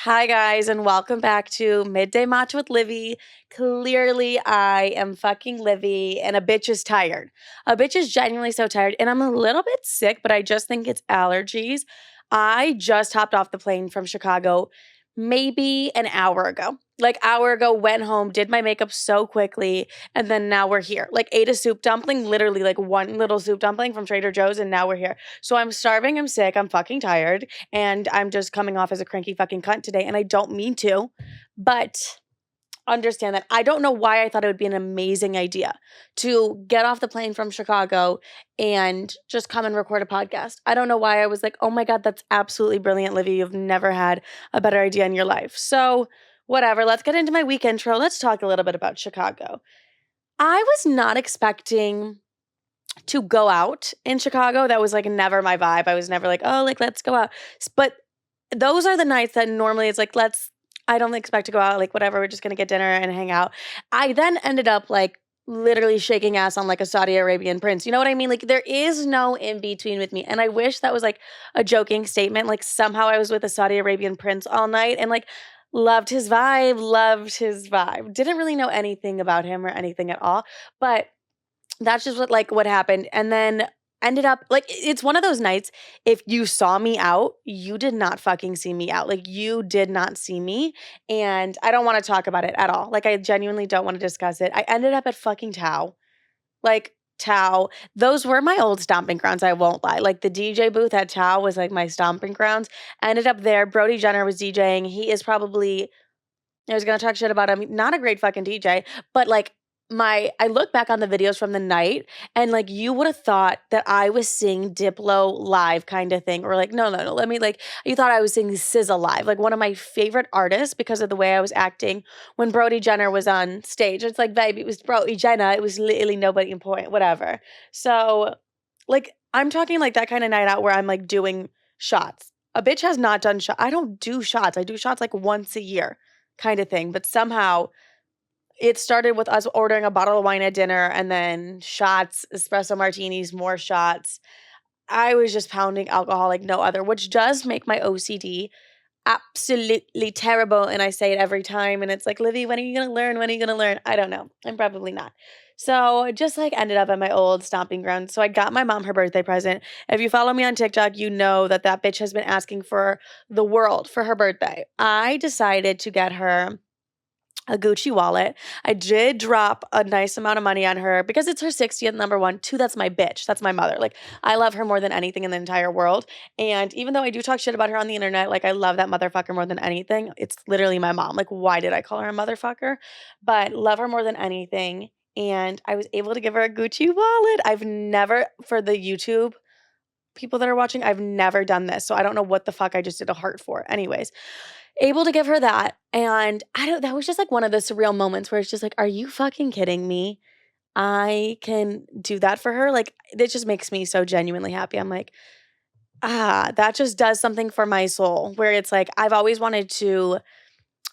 Hi, guys, and welcome back to Midday Matcha with Livy. Clearly, I am fucking Livy, and a bitch is tired. A bitch is genuinely so tired, and I'm a little bit sick, but I just think it's allergies. I just hopped off the plane from Chicago maybe an hour ago. Went home, did my makeup so quickly, and then now we're here. Like, ate a soup dumpling, literally like one little soup dumpling from Trader Joe's, and now we're here. So I'm starving, I'm sick, I'm fucking tired and I'm just coming off as a cranky fucking cunt today, and I don't mean to, but understand that I don't know why I thought it would be an amazing idea to get off the plane from Chicago and just come and record a podcast. I don't know why I was like, oh my God, that's absolutely brilliant, Livy. You've never had a better idea in your life. So, whatever, let's get into my week intro. Let's talk a little bit about Chicago. I was not expecting to go out in Chicago. That was like never my vibe. I was never like, oh, like let's go out. But those are the nights that normally it's like, I don't expect to go out, like whatever, we're just gonna get dinner and hang out. I then ended up like literally shaking ass on like a Saudi Arabian prince. You know what I mean? Like there is no in between with me. And I wish that was like a joking statement. Like somehow I was with a Saudi Arabian prince all night and like loved his vibe, loved his vibe. Didn't really know anything about him or anything at all. But that's just what happened, and then ended up like it's one of those nights, if you saw me out, you did not fucking see me out. Like, you did not see me, and I don't wanna talk about it at all. Like, I genuinely don't wanna discuss it. I ended up at fucking Tao. Like, Tao. Those were my old stomping grounds, I won't lie. Like, the DJ booth at Tao was, like, my stomping grounds. I ended up there. Brody Jenner was DJing. He is probably I was gonna talk shit about him. Not a great fucking DJ, but like I look back on the videos from the night and like you would have thought that I was seeing Diplo live kind of thing. Or like, no. Let me like you thought I was seeing SZA live, like one of my favorite artists because of the way I was acting when Brody Jenner was on stage. It's like, babe, it was Brody Jenner. It was literally nobody important, whatever. So like I'm talking like that kind of night out where I'm like doing shots. A bitch has not done shots. I don't do shots. I do shots like once a year kind of thing. But somehow it started with us ordering a bottle of wine at dinner and then shots, espresso martinis, more shots. I was just pounding alcohol like no other, which does make my OCD absolutely terrible. And I say it every time. And it's like, Livy, when are you going to learn? When are you going to learn? I don't know. I'm probably not. So I just like ended up at my old stomping ground. So I got my mom her birthday present. If you follow me on TikTok, you know that that bitch has been asking for the world for her birthday. I decided to get her a Gucci wallet. I did drop a nice amount of money on her because it's her 60th, number one. Two, that's my bitch. That's my mother. Like, I love her more than anything in the entire world. And even though I do talk shit about her on the internet, like, I love that motherfucker more than anything. It's literally my mom. Like, why did I call her a motherfucker? But love her more than anything. And I was able to give her a Gucci wallet. I've never, for the YouTube people that are watching, I've never done this. So I don't know what the fuck I just did a heart for. Anyways, able to give her that. And that was just like one of the surreal moments where it's just like, are you fucking kidding me? I can do that for her. Like, it just makes me so genuinely happy. I'm like, that just does something for my soul where it's like, I've always wanted to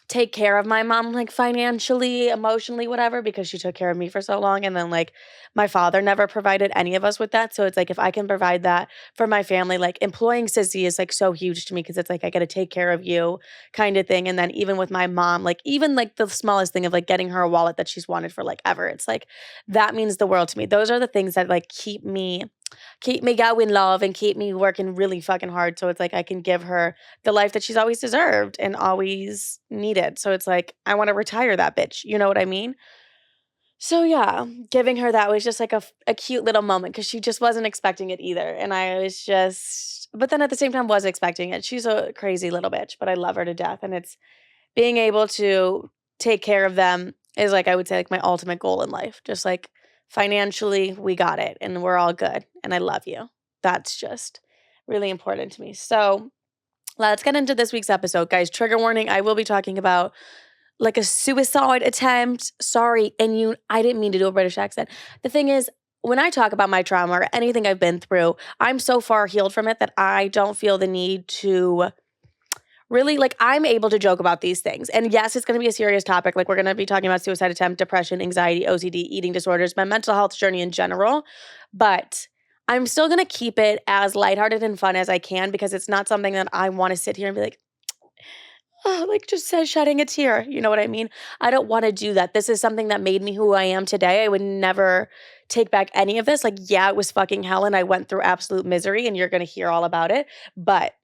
take care of my mom, like, financially, emotionally, whatever, because she took care of me for so long, and then, like, my father never provided any of us with that, so it's like, if I can provide that for my family, like, employing Sissy is, like, so huge to me because it's like, I gotta take care of you kinda thing, and then even with my mom, like, even, like, the smallest thing of, like, getting her a wallet that she's wanted for, like, ever, it's like, that means the world to me. Those are the things that, like, keep me going, love, and keep me working really fucking hard, so it's like I can give her the life that she's always deserved and always needed. So it's like, I want to retire that bitch. You know what I mean? So yeah, giving her that was just like a cute little moment because she just wasn't expecting it either. And I was just, but then at the same time was expecting it. She's a crazy little bitch, but I love her to death. And it's being able to take care of them is like, I would say, like my ultimate goal in life. Just like financially, we got it and we're all good. And I love you. That's just really important to me. So let's get into this week's episode, guys. Trigger warning, I will be talking about like a suicide attempt. Sorry, I didn't mean to do a British accent. The thing is, when I talk about my trauma or anything I've been through, I'm so far healed from it that I don't feel the need to really, like, I'm able to joke about these things. And yes, it's going to be a serious topic. Like, we're going to be talking about suicide attempt, depression, anxiety, OCD, eating disorders, my mental health journey in general. But I'm still going to keep it as lighthearted and fun as I can because it's not something that I want to sit here and be like, like just says shedding a tear. You know what I mean? I don't want to do that. This is something that made me who I am today. I would never take back any of this. Like, yeah, it was fucking hell and I went through absolute misery and you're going to hear all about it. But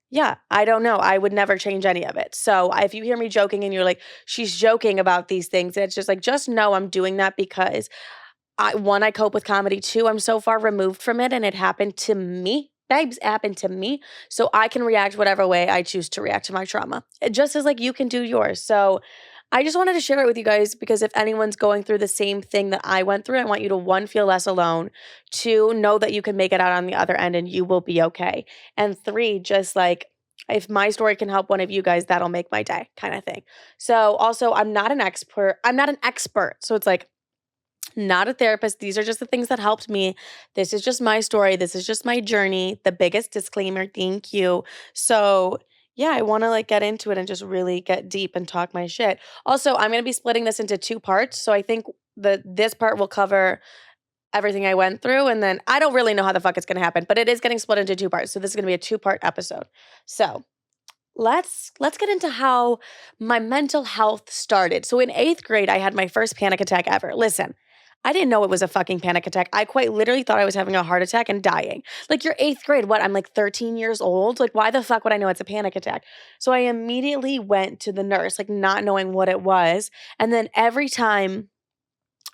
yeah, I don't know. I would never change any of it. So if you hear me joking and you're like, she's joking about these things, it's just like, just know I'm doing that because one, I cope with comedy. Two, I'm so far removed from it and it happened to me. Babes happened to me. So I can react whatever way I choose to react to my trauma. Just as like you can do yours. So I just wanted to share it with you guys because if anyone's going through the same thing that I went through, I want you to one, feel less alone. Two, know that you can make it out on the other end and you will be okay. And three, just like if my story can help one of you guys, that'll make my day kind of thing. So also I'm not an expert. So it's like, not a therapist. These are just the things that helped me. This is just my story. This is just my journey. The biggest disclaimer. Thank you. So, yeah, I want to like get into it and just really get deep and talk my shit. Also, I'm going to be splitting this into 2 parts. So I think this part will cover everything I went through and then I don't really know how the fuck it's going to happen, but it is getting split into 2 parts. So this is going to be a 2-part episode. So, let's get into how my mental health started. So in 8th grade, I had my first panic attack ever. Listen, I didn't know it was a fucking panic attack. I quite literally thought I was having a heart attack and dying. Like, you're 8th grade. What? I'm like 13 years old. Like, why the fuck would I know it's a panic attack? So I immediately went to the nurse, like not knowing what it was. And then every time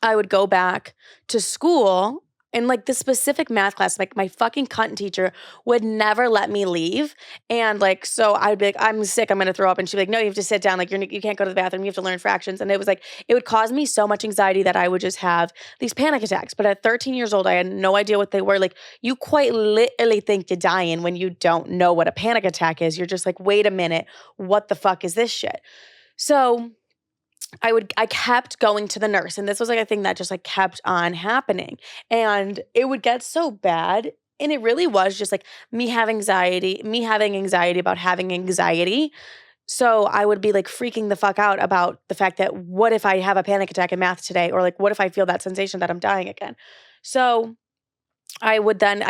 I would go back to school in like the specific math class, like my fucking cunt teacher would never let me leave. And like, so I'd be like, I'm sick, I'm gonna throw up. And she'd be like, no, you have to sit down. Like you can't go to the bathroom. You have to learn fractions. And it was like, it would cause me so much anxiety that I would just have these panic attacks. But at 13 years old, I had no idea what they were. Like you quite literally think you're dying when you don't know what a panic attack is. You're just like, wait a minute, what the fuck is this shit? So I kept going to the nurse and this was like a thing that just like kept on happening and it would get so bad and it really was just like me having anxiety about having anxiety. So I would be like freaking the fuck out about the fact that what if I have a panic attack in math today or like what if I feel that sensation that I'm dying again. So I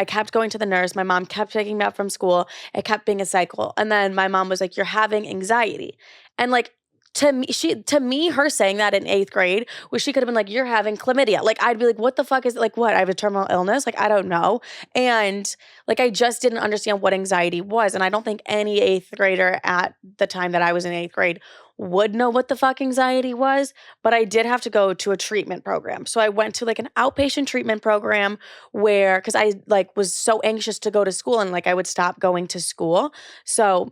kept going to the nurse. My mom kept picking me up from school. It kept being a cycle. And then my mom was like, you're having anxiety. And like, to me, her saying that in 8th grade, where she could have been like, you're having chlamydia. Like, I'd be like, what the fuck is it? Like, what? I have a terminal illness? Like, I don't know. And like, I just didn't understand what anxiety was. And I don't think any 8th grader at the time that I was in 8th grade would know what the fuck anxiety was, but I did have to go to a treatment program. So I went to like an outpatient treatment program where, cause I like was so anxious to go to school and like I would stop going to school. So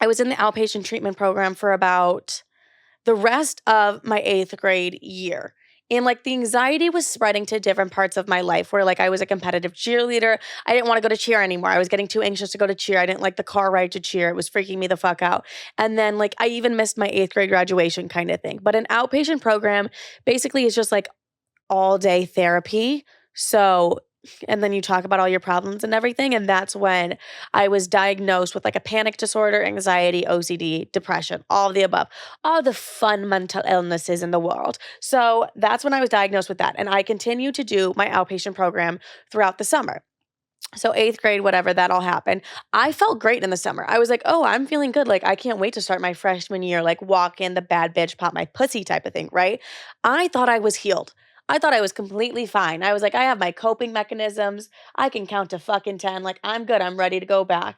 I was in the outpatient treatment program for about the rest of my 8th grade year. And like the anxiety was spreading to different parts of my life where like I was a competitive cheerleader. I didn't want to go to cheer anymore. I was getting too anxious to go to cheer. I didn't like the car ride to cheer. It was freaking me the fuck out. And then like I even missed my 8th grade graduation kind of thing. But an outpatient program basically is just like all day therapy. So and then you talk about all your problems and everything. And that's when I was diagnosed with like a panic disorder, anxiety, OCD, depression, all of the above, all the fun mental illnesses in the world. So that's when I was diagnosed with that. And I continued to do my outpatient program throughout the summer. So 8th grade, whatever, that all happened. I felt great in the summer. I was like, oh, I'm feeling good. Like, I can't wait to start my freshman year, like walk in the bad bitch, pop my pussy type of thing, right? I thought I was healed. I thought I was completely fine. I was like, I have my coping mechanisms. I can count to fucking 10. Like, I'm good. I'm ready to go back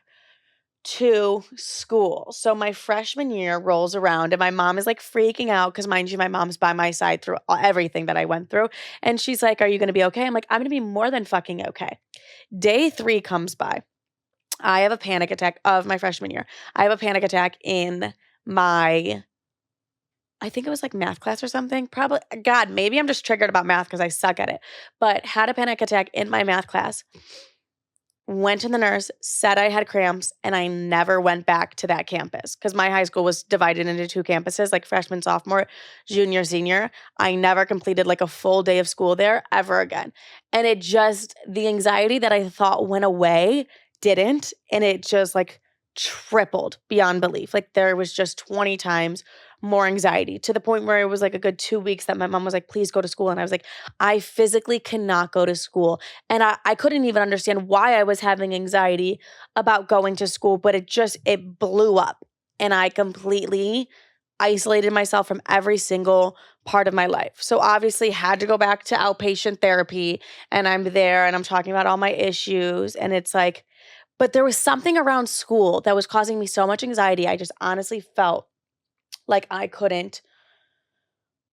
to school. So my freshman year rolls around and my mom is like freaking out because mind you, my mom's by my side through everything that I went through. And she's like, are you going to be okay? I'm like, I'm going to be more than fucking okay. Day 3 comes by. I have a panic attack of my freshman year. I have a panic attack in I think it was like math class or something. Probably, God, maybe I'm just triggered about math because I suck at it. But had a panic attack in my math class. Went to the nurse, said I had cramps, and I never went back to that campus because my high school was divided into 2 campuses, like freshman, sophomore, junior, senior. I never completed like a full day of school there ever again. And the anxiety that I thought went away didn't. And it just like tripled beyond belief. Like there was just 20 times more anxiety to the point where it was like a good 2 weeks that my mom was like, please go to school. And I was like, I physically cannot go to school. And I couldn't even understand why I was having anxiety about going to school, but it blew up. and I completely isolated myself from every single part of my life. So obviously had to go back to outpatient therapy, and I'm there and I'm talking about all my issues, and it's like, but there was something around school that was causing me so much anxiety. I just honestly felt like I couldn't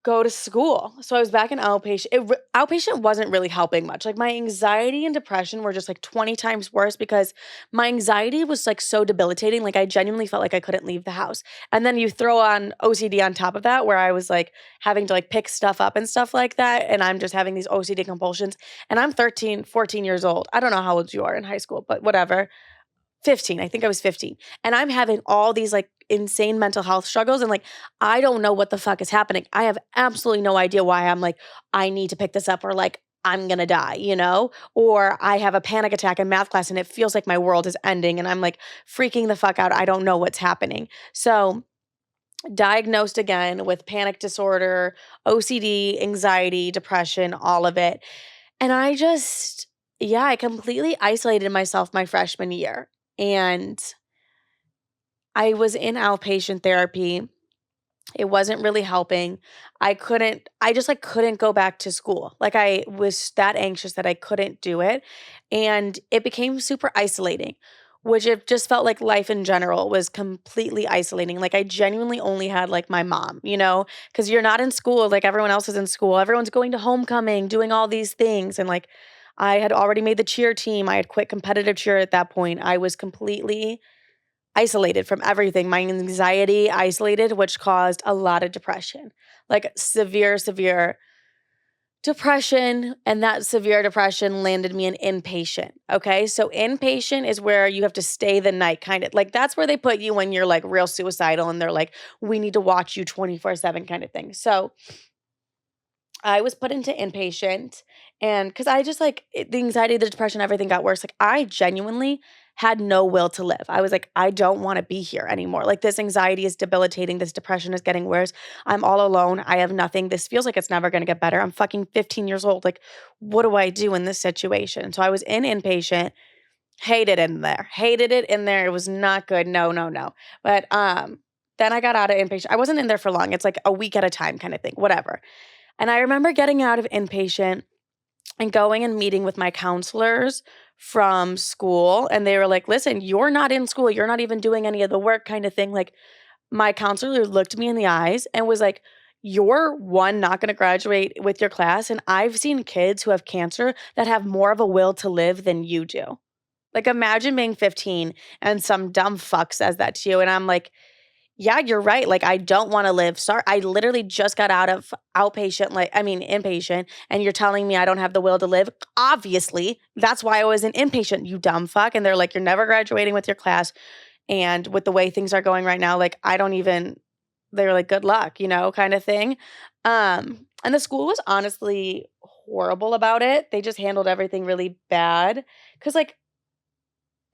go to school. So I was back in outpatient. Outpatient wasn't really helping much. Like, my anxiety and depression were just like 20 times worse because my anxiety was like so debilitating. Like, I genuinely felt like I couldn't leave the house. And then you throw on OCD on top of that, where I was like having to like pick stuff up and stuff like that. And I'm just having these OCD compulsions. And I'm 13, 14 years old. I don't know how old you are in high school, but whatever. 15. I think I was 15. And I'm having all these like insane mental health struggles. And like, I don't know what the fuck is happening. I have absolutely no idea why I'm like, I need to pick this up, or like, I'm going to die, you know? Or I have a panic attack in math class and it feels like my world is ending and I'm like freaking the fuck out. I don't know what's happening. So, diagnosed again with panic disorder, OCD, anxiety, depression, all of it. And I just, yeah, I completely isolated myself my freshman year. And I was in outpatient therapy. It wasn't really helping. I just like couldn't go back to school. Like, I was that anxious that I couldn't do it. And it became super isolating, which it just felt like life in general was completely isolating. Like, I genuinely only had like my mom, you know, because you're not in school like everyone else is in school. Everyone's going to homecoming, doing all these things. And like, I had already made the cheer team. I had quit competitive cheer at that point. I was completely isolated from everything. My anxiety isolated, which caused a lot of depression, like severe, severe depression. And that severe depression landed me in inpatient. Okay. So, inpatient is where you have to stay the night, kind of like that's where they put you when you're like real suicidal and they're like, we need to watch you 24/7 kind of thing. So, I was put into inpatient, and because I just like the anxiety, the depression, everything got worse. Like, I genuinely had no will to live. I was like, I don't want to be here anymore. Like, this anxiety is debilitating. This depression is getting worse. I'm all alone. I have nothing. This feels like it's never going to get better. I'm fucking 15 years old. Like, what do I do in this situation? So I was in inpatient, hated it in there, hated it in there. It was not good. No, no, no. But then I got out of inpatient. I wasn't in there for long. It's like a week at a time kind of thing, whatever. And I remember getting out of inpatient and going and meeting with my counselors from school. And they were like, listen, you're not in school. You're not even doing any of the work, kind of thing. Like, my counselor looked me in the eyes and was like, you're one, not going to graduate with your class. And I've seen kids who have cancer that have more of a will to live than you do. Like, imagine being 15 and some dumb fuck says that to you. And I'm like, yeah, you're right. Like, I don't want to live. Sorry, I literally just got out of inpatient, and you're telling me I don't have the will to live. Obviously, that's why I was in inpatient, you dumb fuck. And they're like, you're never graduating with your class. And with the way things are going right now, like, they're like, good luck, you know, kind of thing. And the school was honestly horrible about it. They just handled everything really bad. Cause like,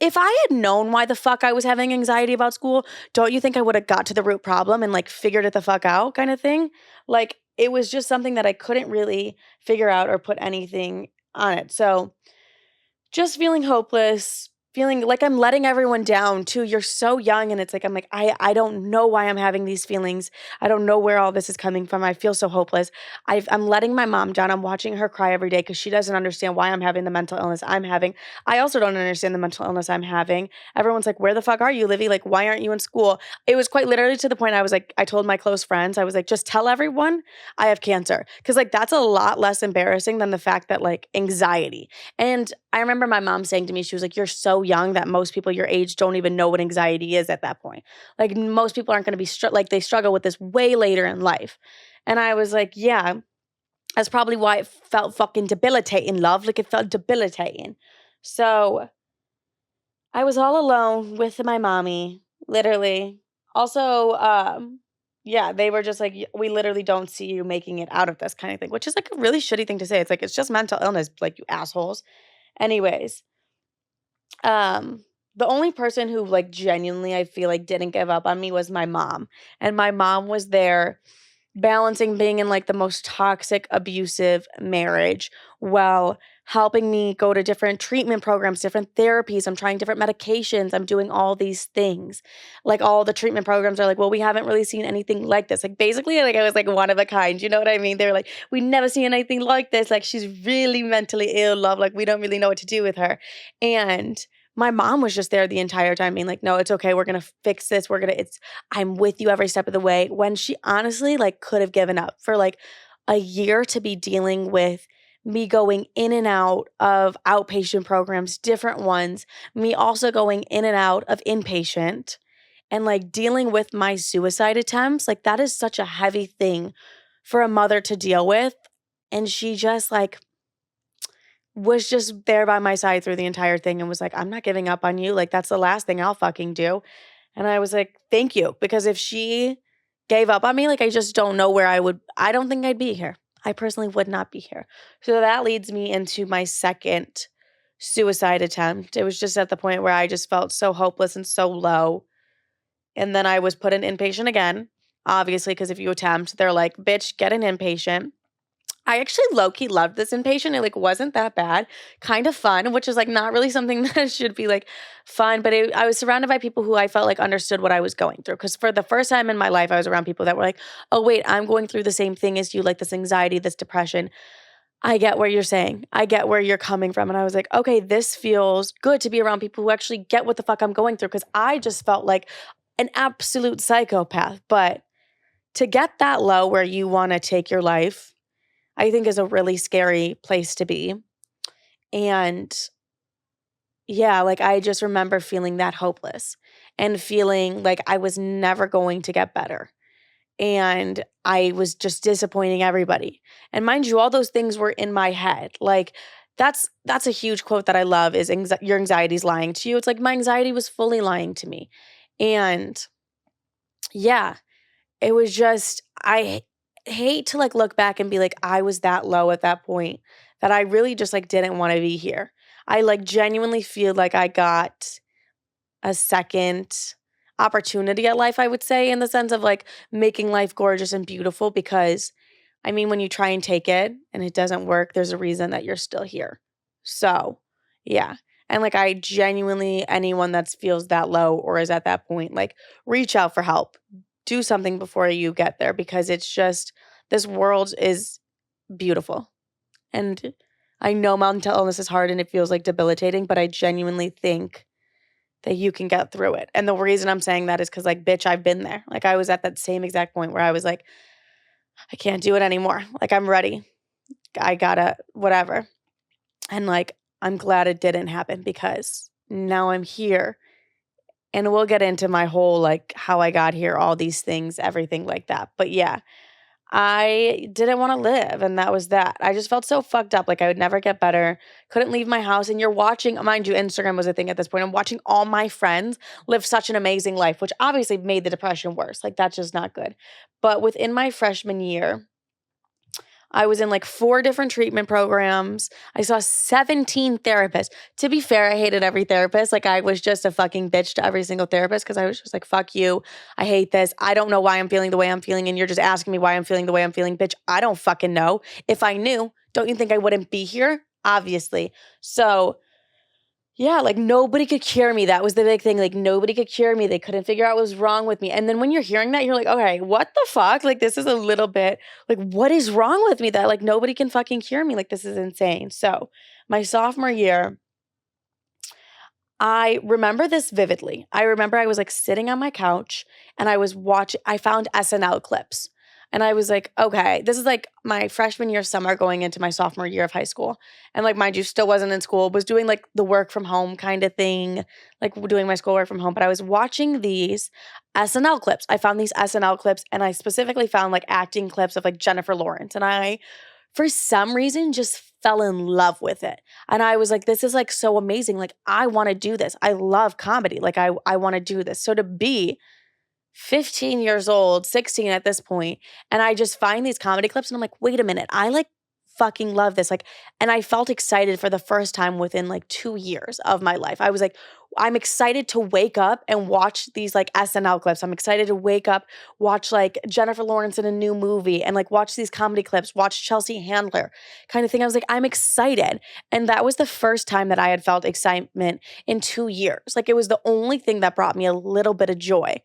if I had known why the fuck I was having anxiety about school, don't you think I would have got to the root problem and like figured it the fuck out, kind of thing? Like, it was just something that I couldn't really figure out or put anything on it. So, just feeling hopeless, feeling like I'm letting everyone down too. You're so young, and it's like, I'm like, I don't know why I'm having these feelings. I don't know where all this is coming from. I feel so hopeless. I'm letting my mom down. I'm watching her cry every day because she doesn't understand why I'm having the mental illness I'm having. I also don't understand the mental illness I'm having. Everyone's like, where the fuck are you, Livy? Like, why aren't you in school? It was quite literally to the point I was like, I told my close friends, I was like, just tell everyone I have cancer. Because like, that's a lot less embarrassing than the fact that like anxiety. And I remember my mom saying to me, she was like, you're so young that most people your age don't even know what anxiety is at that point. Like, most people aren't going to be, like, they struggle with this way later in life. And I was like, yeah, that's probably why it felt fucking debilitating, love. Like, it felt debilitating. So I was all alone with my mommy, literally. Also, yeah, they were just like, we literally don't see you making it out of this, kind of thing, which is like a really shitty thing to say. It's like, it's just mental illness, like, you assholes. Anyways, the only person who like genuinely I feel like didn't give up on me was my mom. And my mom was there balancing being in like the most toxic, abusive marriage while helping me go to different treatment programs, different therapies. I'm trying different medications. I'm doing all these things. Like all the treatment programs are like, well, we haven't really seen anything like this. Like basically, like I was like one of a kind. You know what I mean? They're like, we never seen anything like this. Like she's really mentally ill, love. Like we don't really know what to do with her. And my mom was just there the entire time being like, no, it's okay. We're going to fix this. I'm with you every step of the way. When she honestly like could have given up for like a year to be dealing with me going in and out of outpatient programs, different ones, me also going in and out of inpatient and like dealing with my suicide attempts. Like that is such a heavy thing for a mother to deal with. And she just like was just there by my side through the entire thing and was like, I'm not giving up on you. Like that's the last thing I'll fucking do. And I was like, thank you. Because if she gave up on me, like I just don't know where I don't think I'd be here. I personally would not be here. So that leads me into my second suicide attempt. It was just at the point where I just felt so hopeless and so low. And then I was put in inpatient again, obviously, because if you attempt, they're like, bitch, get an inpatient. I actually low-key loved this inpatient. It like wasn't that bad, kind of fun, which is like not really something that should be like fun. But I was surrounded by people who I felt like understood what I was going through. Because for the first time in my life, I was around people that were like, "Oh wait, I'm going through the same thing as you, like this anxiety, this depression. I get what you're saying. I get where you're coming from." And I was like, "Okay, this feels good to be around people who actually get what the fuck I'm going through." Because I just felt like an absolute psychopath. But to get that low where you want to take your life, I think is a really scary place to be. And yeah, like I just remember feeling that hopeless and feeling like I was never going to get better. And I was just disappointing everybody. And mind you, all those things were in my head. Like that's a huge quote that I love is your anxiety's lying to you. It's like my anxiety was fully lying to me. And yeah, it was just I hate to like look back and be like I was that low at that point that I really just like didn't want to be here. I like genuinely feel like I got a second opportunity at life, I would say, in the sense of like making life gorgeous and beautiful because I mean when you try and take it and it doesn't work, there's a reason that you're still here. So, yeah. And like I genuinely anyone that feels that low or is at that point like reach out for help do something before you get there because it's just this world is beautiful. And I know mental illness is hard and it feels like debilitating, but I genuinely think that you can get through it. And the reason I'm saying that is because, like, bitch, I've been there. Like, I was at that same exact point where I was like, I can't do it anymore. Like, I'm ready. I gotta, whatever. And, like, I'm glad it didn't happen because now I'm here. And we'll get into my whole, like, how I got here, all these things, everything like that. But yeah, I didn't want to live. And that was that. I just felt so fucked up. Like, I would never get better. Couldn't leave my house. And you're watching, mind you, Instagram was a thing at this point. I'm watching all my friends live such an amazing life, which obviously made the depression worse. Like, that's just not good. But within my freshman year, I was in like 4 different treatment programs. I saw 17 therapists. To be fair, I hated every therapist. Like I was just a fucking bitch to every single therapist because I was just like, fuck you. I hate this. I don't know why I'm feeling the way I'm feeling. And you're just asking me why I'm feeling the way I'm feeling. Bitch, I don't fucking know. If I knew, don't you think I wouldn't be here? Obviously. So yeah, like nobody could cure me. That was the big thing. Like nobody could cure me. They couldn't figure out what was wrong with me. And then when you're hearing that, you're like, okay, what the fuck? Like this is a little bit like, what is wrong with me that like nobody can fucking cure me? Like this is insane. So my sophomore year, I remember this vividly. I remember I was like sitting on my couch and I found SNL clips. And I was like, okay, this is like my freshman year summer going into my sophomore year of high school. And like, mind you, still wasn't in school, was doing like the work from home kind of thing, like doing my schoolwork from home. But I was watching these SNL clips. I found these SNL clips and I specifically found like acting clips of like Jennifer Lawrence. And I, for some reason, just fell in love with it. And I was like, this is like so amazing. Like, I want to do this. I love comedy. Like, I want to do this. So to be 15 years old, 16 at this point, and I just find these comedy clips and I'm like, wait a minute, I like fucking love this. Like, and I felt excited for the first time within like 2 years of my life. I was like, I'm excited to wake up and watch these like SNL clips. I'm excited to wake up, watch like Jennifer Lawrence in a new movie and like watch these comedy clips, watch Chelsea Handler kind of thing. I was like, I'm excited. And that was the first time that I had felt excitement in 2 years. Like it was the only thing that brought me a little bit of joy.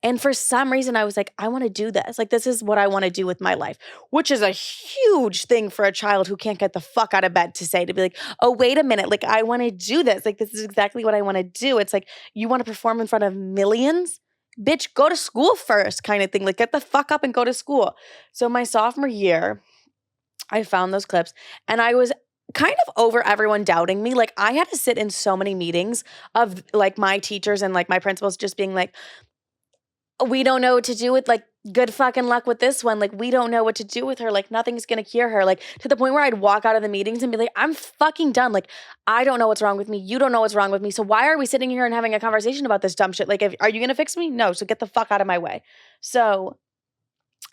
And for some reason, I was like, I want to do this. Like, this is what I want to do with my life, which is a huge thing for a child who can't get the fuck out of bed to say, to be like, oh, wait a minute. Like, I want to do this. Like, this is exactly what I want to do. It's like, you want to perform in front of millions? Bitch, go to school first kind of thing. Like, get the fuck up and go to school. So my sophomore year, I found those clips and I was kind of over everyone doubting me. Like, I had to sit in so many meetings of like my teachers and like my principals just being like, we don't know what to do with, like, good fucking luck with this one. Like, we don't know what to do with her. Like, nothing's gonna cure her. Like, to the point where I'd walk out of the meetings and be like, I'm fucking done. Like, I don't know what's wrong with me. You don't know what's wrong with me. So why are we sitting here and having a conversation about this dumb shit? Like, are you gonna fix me? No. So get the fuck out of my way. So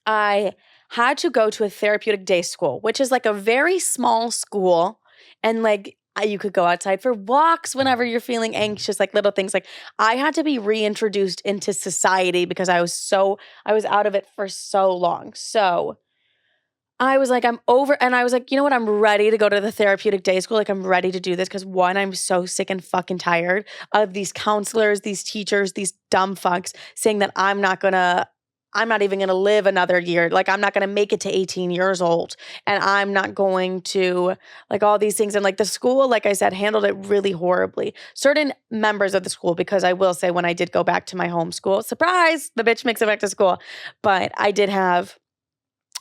I had to go to a therapeutic day school, which is like a very small school. And like, you could go outside for walks whenever you're feeling anxious, like little things. Like I had to be reintroduced into society because I was out of it for so long. So I was like, I'm over. And I was like, you know what? I'm ready to go to the therapeutic day school. Like I'm ready to do this because one, I'm so sick and fucking tired of these counselors, these teachers, these dumb fucks saying that I'm not even going to live another year. Like, I'm not going to make it to 18 years old. And I'm not going to, like, all these things. And, like, the school, like I said, handled it really horribly. Certain members of the school, because I will say when I did go back to my home school, surprise, the bitch makes it back to school. But I did have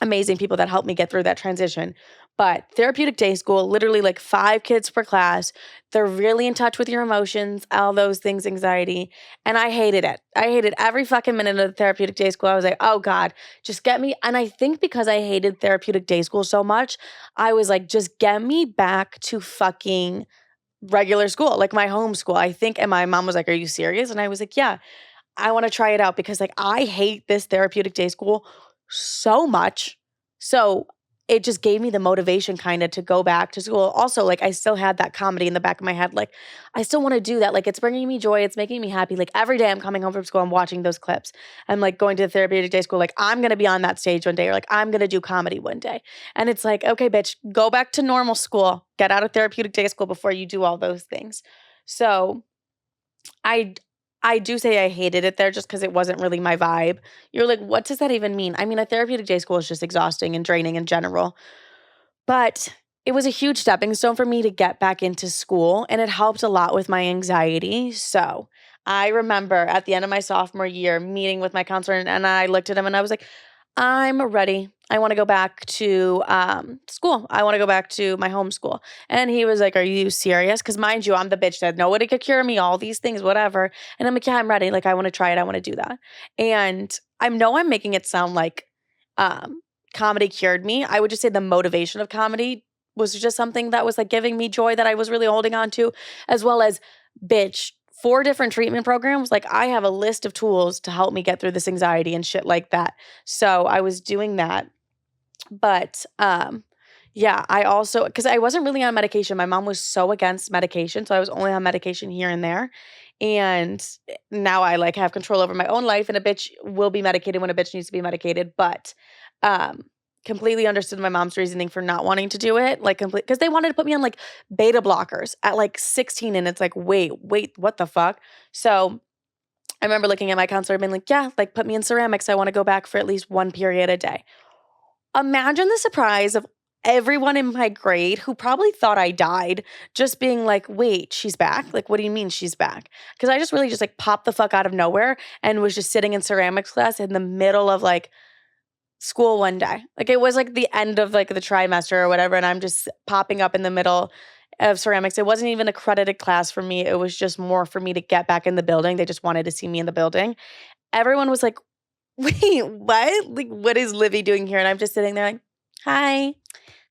amazing people that helped me get through that transition. But therapeutic day school, literally like 5 kids per class. They're really in touch with your emotions, all those things, anxiety. And I hated it. I hated every fucking minute of the therapeutic day school. I was like, oh God, just get me. And I think because I hated therapeutic day school so much, I was like, just get me back to fucking regular school, like my home school. I think, and my mom was like, are you serious? And I was like, yeah, I want to try it out because like I hate this therapeutic day school so much. So it just gave me the motivation kind of to go back to school. Also, like I still had that comedy in the back of my head. Like I still want to do that. Like it's bringing me joy. It's making me happy. Like every day I'm coming home from school, I'm watching those clips. I'm like going to the therapeutic day school. Like I'm going to be on that stage one day or like I'm going to do comedy one day. And it's like, okay, bitch, go back to normal school. Get out of therapeutic day school before you do all those things. So I do say I hated it there just because it wasn't really my vibe. You're like, what does that even mean? I mean, a therapeutic day school is just exhausting and draining in general. But it was a huge stepping stone for me to get back into school, and it helped a lot with my anxiety. So I remember at the end of my sophomore year meeting with my counselor, and I looked at him and I was like, I'm ready. I want to go back to school. I want to go back to my home school. And he was like, are you serious? Because mind you, I'm the bitch that nobody could cure me, all these things, whatever. And I'm like, yeah, I'm ready. Like, I want to try it. I want to do that. And I know I'm making it sound like comedy cured me. I would just say the motivation of comedy was just something that was like giving me joy that I was really holding on to, as well as, bitch, 4 different treatment programs. Like I have a list of tools to help me get through this anxiety and shit like that. So I was doing that. But yeah, I also, because I wasn't really on medication. My mom was so against medication. So I was only on medication here and there. And now I like have control over my own life, and a bitch will be medicated when a bitch needs to be medicated. But completely understood my mom's reasoning for not wanting to do it. Like complete, because they wanted to put me on like beta blockers at like 16. And it's like, wait, what the fuck? So I remember looking at my counselor and being like, yeah, like put me in ceramics. I want to go back for at least 1 period a day. Imagine the surprise of everyone in my grade who probably thought I died just being like, wait, she's back? Like, what do you mean she's back? Because I just really just like popped the fuck out of nowhere and was just sitting in ceramics class in the middle of like school one day. Like it was like the end of like the trimester or whatever. And I'm just popping up in the middle of ceramics. It wasn't even a credited class for me. It was just more for me to get back in the building. They just wanted to see me in the building. Everyone was like, wait, what? Like, what is Livi doing here? And I'm just sitting there like, hi,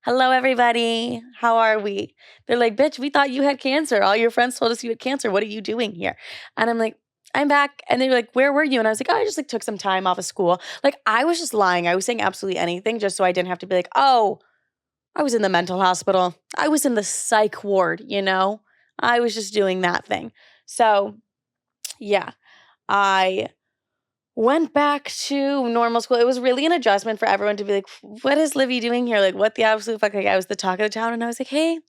hello, everybody. How are we? They're like, bitch, we thought you had cancer. All your friends told us you had cancer. What are you doing here? And I'm like, I'm back. And they were like, where were you? And I was like, oh, I just like took some time off of school. Like I was just lying. I was saying absolutely anything just so I didn't have to be like, oh, I was in the mental hospital. I was in the psych ward, you know? I was just doing that thing. So, yeah, I went back to normal school. It was really an adjustment for everyone to be like, what is Livy doing here? Like, what the absolute fuck? Like, I was the talk of the town, and I was like, hey,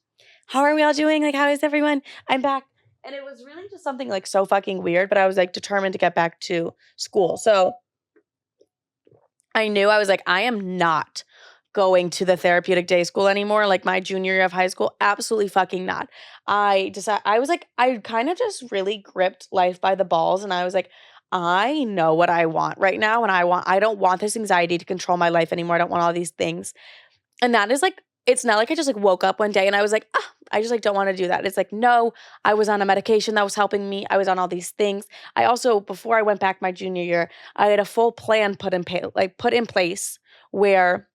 how are we all doing? Like, how is everyone? I'm back. And it was really just something like so fucking weird, but I was like determined to get back to school. So I knew I was like, I am not going to the therapeutic day school anymore. Like my junior year of high school, absolutely fucking not. I was like, I kind of just really gripped life by the balls. And I was like, I know what I want right now. And I don't want this anxiety to control my life anymore. I don't want all these things. And that is like, it's not like I just like woke up one day and I was like, I just like don't want to do that. It's like, no, I was on a medication that was helping me. I was on all these things. I also, before I went back my junior year, I had a full plan put in place where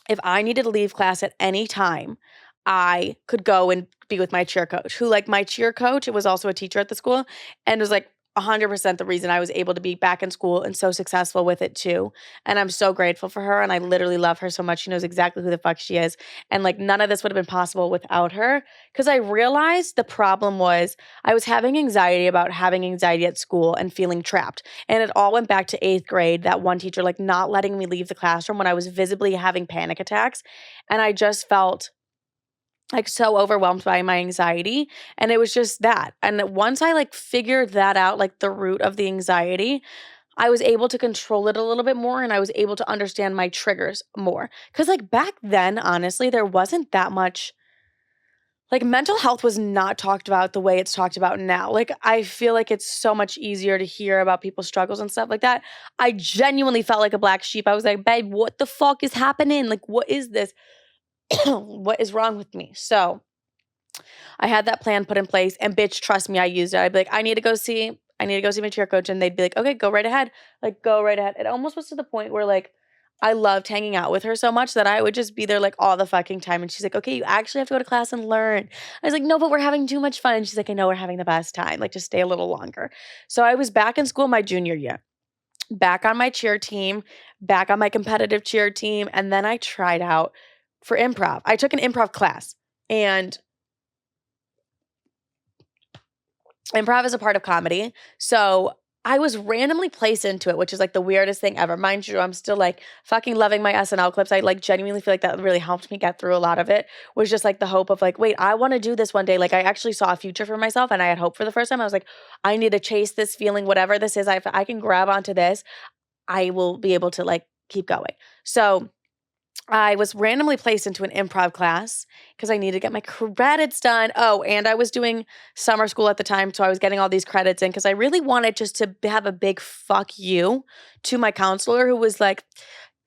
if I needed to leave class at any time, I could go and be with my cheer coach, who like my cheer coach, it was also a teacher at the school and was like 100% the reason I was able to be back in school and so successful with it too. And I'm so grateful for her. And I literally love her so much. She knows exactly who the fuck she is. And like none of this would have been possible without her. Cause I realized the problem was I was having anxiety about having anxiety at school and feeling trapped. And it all went back to 8th grade, that one teacher like not letting me leave the classroom when I was visibly having panic attacks. And I just felt like so overwhelmed by my anxiety. And it was just that. And once I like figured that out, like the root of the anxiety, I was able to control it a little bit more and I was able to understand my triggers more. Cause like back then, honestly, there wasn't that much. Like mental health was not talked about the way it's talked about now. Like I feel like it's so much easier to hear about people's struggles and stuff like that. I genuinely felt like a black sheep. I was like, babe, what the fuck is happening? Like, what is this? What is wrong with me? So I had that plan put in place and bitch, trust me, I used it. I'd be like, I need to go see my cheer coach. And they'd be like, okay, go right ahead. Like, go right ahead. It almost was to the point where like I loved hanging out with her so much that I would just be there like all the fucking time. And she's like, okay, you actually have to go to class and learn. I was like, no, but we're having too much fun. And she's like, I know we're having the best time. Like, just stay a little longer. So I was back in school my junior year, back on my cheer team, back on my competitive cheer team. And then I tried out for improv. I took an improv class and improv is a part of comedy. So I was randomly placed into it, which is like the weirdest thing ever. Mind you, I'm still like fucking loving my SNL clips. I like genuinely feel like that really helped me get through a lot of it. Was just like the hope of like, wait, I want to do this one day. Like I actually saw a future for myself and I had hope for the first time. I was like, I need to chase this feeling, whatever this is. If I can grab onto this, I will be able to like keep going. So I was randomly placed into an improv class because I needed to get my credits done. Oh, and I was doing summer school at the time. So I was getting all these credits in because I really wanted just to have a big fuck you to my counselor who was like,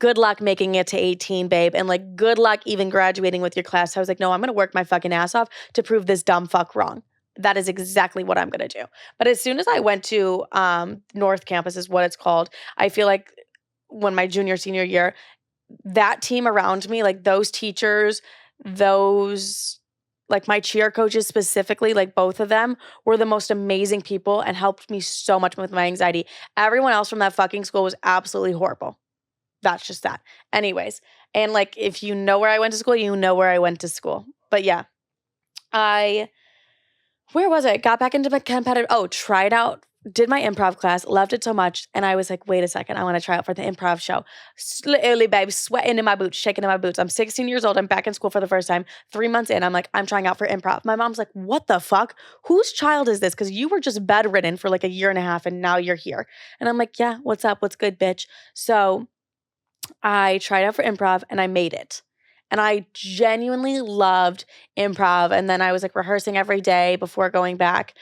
good luck making it to 18, babe. And like, good luck even graduating with your class. I was like, no, I'm going to work my fucking ass off to prove this dumb fuck wrong. That is exactly what I'm going to do. But as soon as I went to North Campus is what it's called, I feel like when my junior, senior year, that team around me, like those teachers, those like my cheer coaches specifically, like both of them were the most amazing people and helped me so much with my anxiety. Everyone else from that fucking school was absolutely horrible. That's just that. Anyways, and like if you know where I went to school, you know where I went to school. But yeah, where was I? Got back into my competitive, tried out, did my improv class, loved it so much. And I was like, wait a second, I want to try out for the improv show. Literally, babe, sweating in my boots, shaking in my boots. I'm 16 years old. I'm back in school for the first time. 3 months in, I'm like, I'm trying out for improv. My mom's like, what the fuck? Whose child is this? Because you were just bedridden for like a year and a half and now you're here. And I'm like, yeah, what's up? What's good, bitch? So I tried out for improv and I made it. And I genuinely loved improv. And then I was like rehearsing every day before going back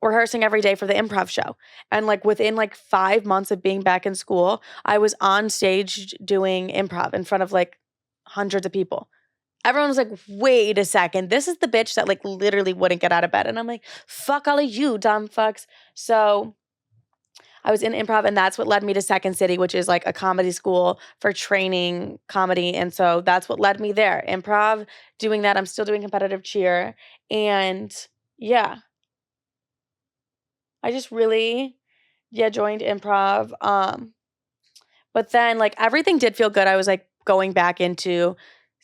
rehearsing every day for the improv show. And like within like 5 months of being back in school, I was on stage doing improv in front of like hundreds of people. Everyone was like, wait a second, this is the bitch that like literally wouldn't get out of bed. And I'm like, fuck all of you dumb fucks. So I was in improv and that's what led me to Second City, which is like a comedy school for training comedy. And so that's what led me there. Improv, doing that. I'm still doing competitive cheer. And yeah, I just really, joined improv. But then like everything did feel good. I was like going back into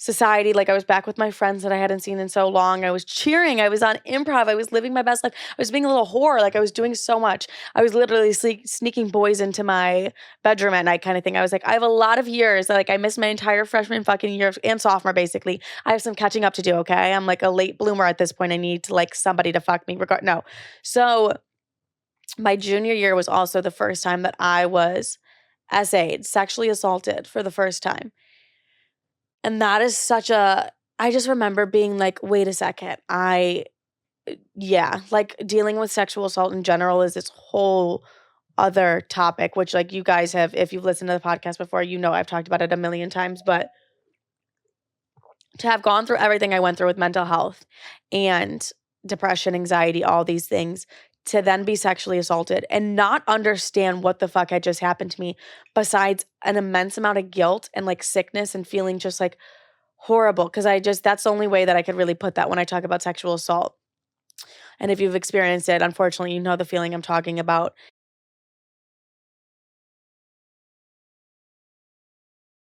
society. Like I was back with my friends that I hadn't seen in so long. I was cheering. I was on improv. I was living my best life. I was being a little whore. Like I was doing so much. I was literally sneaking boys into my bedroom at night kind of thing. I was like, I have a lot of years. Like I missed my entire freshman fucking year and sophomore basically. I have some catching up to do, okay? I'm like a late bloomer at this point. I need to like somebody to fuck me. No. So my junior year was also the first time that I was SA'd, sexually assaulted for the first time. And that is I just remember being like, wait a second. Like dealing with sexual assault in general is this whole other topic, which like you guys have, if you've listened to the podcast before, you know I've talked about it a million times, but to have gone through everything I went through with mental health and depression, anxiety, all these things, to then be sexually assaulted and not understand what the fuck had just happened to me, besides an immense amount of guilt and like sickness and feeling just like horrible. Cause that's the only way that I could really put that when I talk about sexual assault. And if you've experienced it, unfortunately, you know the feeling I'm talking about.